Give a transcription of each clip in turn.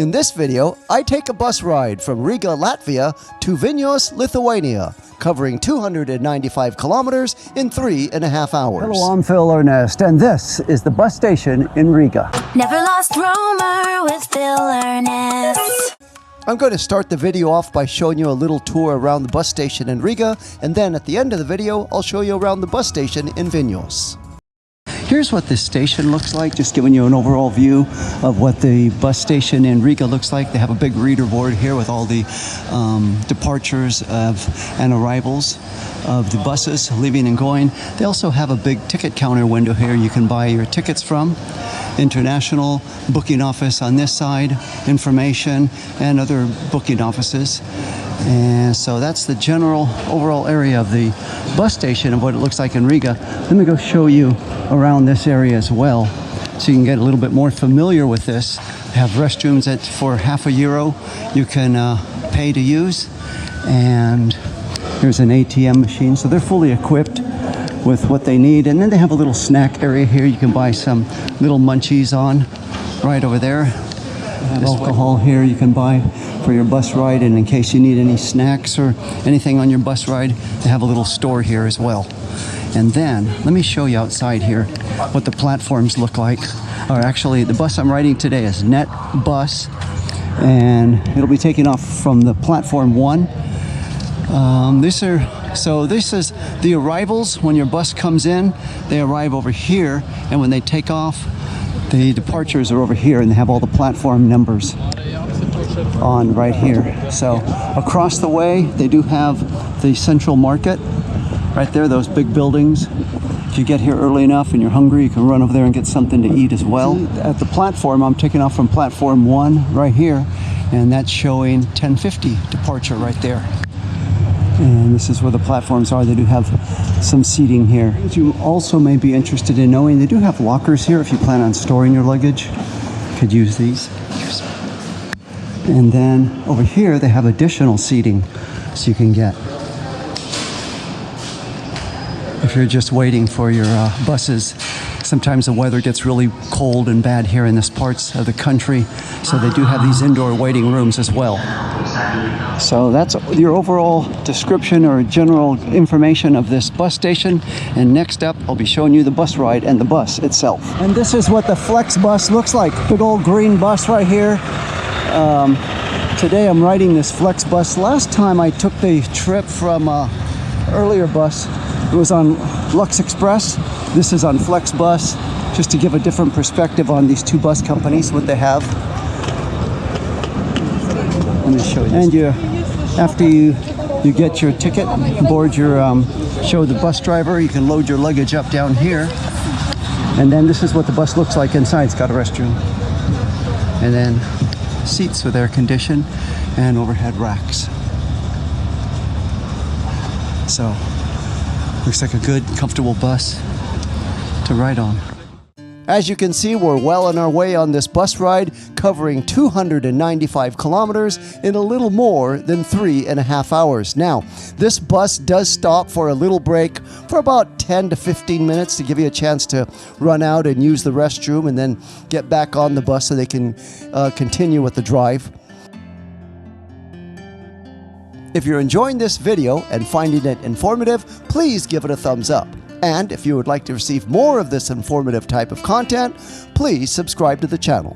In this video, I take a bus ride from Riga, Latvia to Vilnius, Lithuania, covering 295 kilometers in 3.5 hours. Hello, I'm Phil Ernest, and this is the bus station in Riga. Never lost rumor with Phil Ernest. I'm going to start the video off by showing you a little tour around the bus station in Riga, and then at the end of the video, I'll show you around the bus station in Vilnius. Here's what this station looks like, just giving you an overall view of what the bus station in Riga looks like. They have a big reader board here with all the departures and arrivals of the buses leaving and going. They also have a big ticket counter window here you can buy your tickets from. International booking office on this side, information, and other booking offices. And so that's the general overall area of the bus station of what it looks like in Riga. Let me go show you around this area as well, so you can get a little bit more familiar with this. They have restrooms that for €0.50 you can pay to use, and here's an ATM machine. So they're fully equipped with what they need, and then they have a little snack area here you can buy some little munchies on right over there. Alcohol here you can buy for your bus ride, and in case you need any snacks or anything on your bus ride, they have a little store here as well. And then let me show you outside here what the platforms look like. Or actually, the bus I'm riding today is Net Bus, and it'll be taking off from the platform 1. This is the arrivals. When your bus comes in, they arrive over here, and when they take off, the departures are over here, and they have all the platform numbers on right here. So across the way, they do have the central market right there, those big buildings. If you get here early enough and you're hungry, you can run over there and get something to eat as well. At the platform, I'm taking off from platform 1 right here, and that's showing 10:50 departure right there. And this is where the platforms are. They do have some seating here. You also may be interested in knowing, they do have lockers here if you plan on storing your luggage. You could use these. And then over here, they have additional seating so you can get. If you're just waiting for your buses, sometimes the weather gets really cold and bad here in this parts of the country, so they do have these indoor waiting rooms as well. So that's your overall description or general information of this bus station. And next up, I'll be showing you the bus ride and the bus itself. And this is what the Flex bus looks like. Big old green bus right here. Today I'm riding this Flex bus. Last time I took the trip from earlier bus, it was on Lux Express. This is on Flex bus, just to give a different perspective on these two bus companies, what they have. Let me show you this. And after you get your ticket, board your, show the bus driver, you can load your luggage up down here. And then this is what the bus looks like inside. It's got a restroom. And then seats with air condition and overhead racks. So, looks like a good, comfortable bus to ride on. As you can see, we're well on our way on this bus ride, covering 295 kilometers in a little more than 3.5 hours. Now, this bus does stop for a little break for about 10 to 15 minutes to give you a chance to run out and use the restroom and then get back on the bus so they can continue with the drive. If you're enjoying this video and finding it informative, please give it a thumbs up. And if you would like to receive more of this informative type of content, please subscribe to the channel.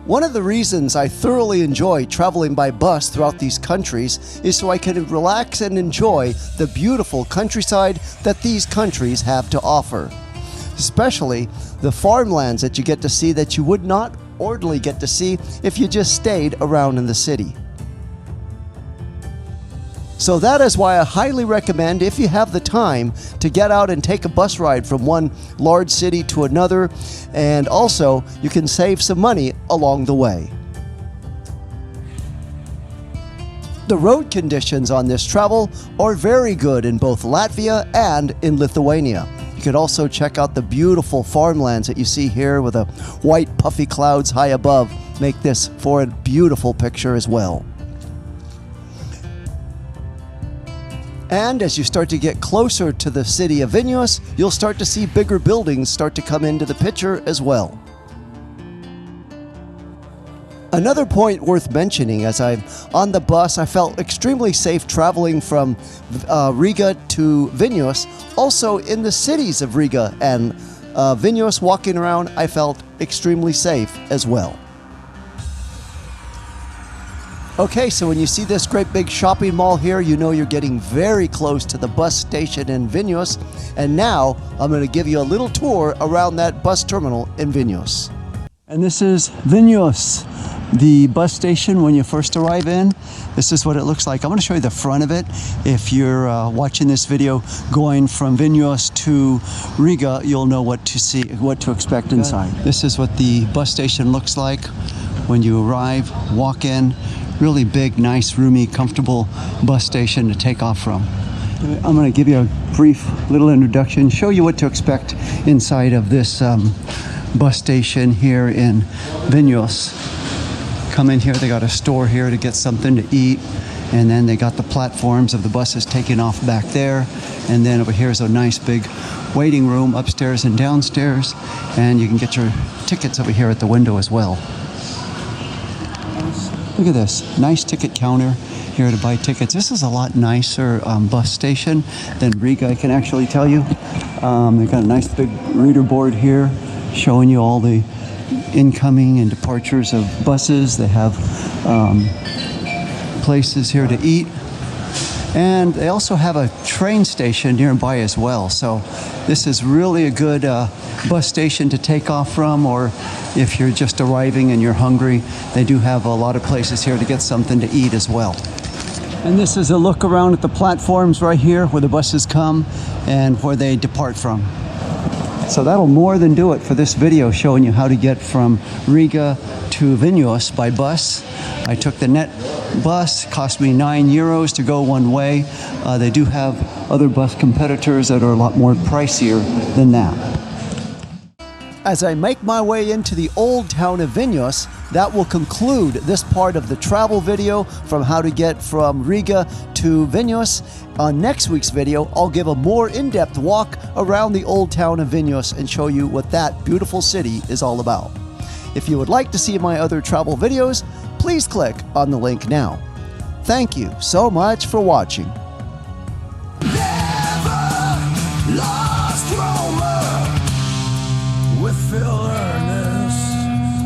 One of the reasons I thoroughly enjoy traveling by bus throughout these countries is so I can relax and enjoy the beautiful countryside that these countries have to offer. Especially the farmlands that you get to see that you would not ordinarily get to see if you just stayed around in the city. So that is why I highly recommend, if you have the time, to get out and take a bus ride from one large city to another, and also you can save some money along the way. The road conditions on this travel are very good in both Latvia and in Lithuania. You could also check out the beautiful farmlands that you see here with the white puffy clouds high above. Make this for a beautiful picture as well. And as you start to get closer to the city of Vilnius, you'll start to see bigger buildings start to come into the picture as well. Another point worth mentioning, as I'm on the bus, I felt extremely safe traveling from Riga to Vilnius. Also in the cities of Riga and Vilnius, walking around, I felt extremely safe as well. Okay, so when you see this great big shopping mall here, you know you're getting very close to the bus station in Vilnius. And now I'm going to give you a little tour around that bus terminal in Vilnius. And this is Vilnius, the bus station when you first arrive in. This is what it looks like. I'm going to show you the front of it. If you're watching this video going from Vilnius to Riga, you'll know what to see, what to expect inside. This is what the bus station looks like when you arrive, walk in. Really big, nice, roomy, comfortable bus station to take off from. I'm going to give you a brief little introduction, show you what to expect inside of this bus station here in Vilnius. Come in here, they got a store here to get something to eat, and then they got the platforms of the buses taking off back there, and then over here is a nice big waiting room upstairs and downstairs, and you can get your tickets over here at the window as well. Look at this, nice ticket counter here to buy tickets. This is a lot nicer bus station than Riga, I can actually tell you. They've got a nice big reader board here showing you all the incoming and departures of buses. They have places here to eat. And they also have a train station nearby as well. So this is really a good bus station to take off from, or if you're just arriving and you're hungry, they do have a lot of places here to get something to eat as well. And this is a look around at the platforms right here where the buses come and where they depart from. So that'll more than do it for this video showing you how to get from Riga to Vilnius by bus. I took the net bus, cost me €9 to go one way. They do have other bus competitors that are a lot more pricier than that. As I make my way into the old town of Vilnius, that will conclude this part of the travel video from how to get from Riga to Vilnius. On next week's video, I'll give a more in-depth walk around the old town of Vilnius and show you what that beautiful city is all about. If you would like to see my other travel videos, please click on the link now. Thank you so much for watching. Never lost Roma with filler.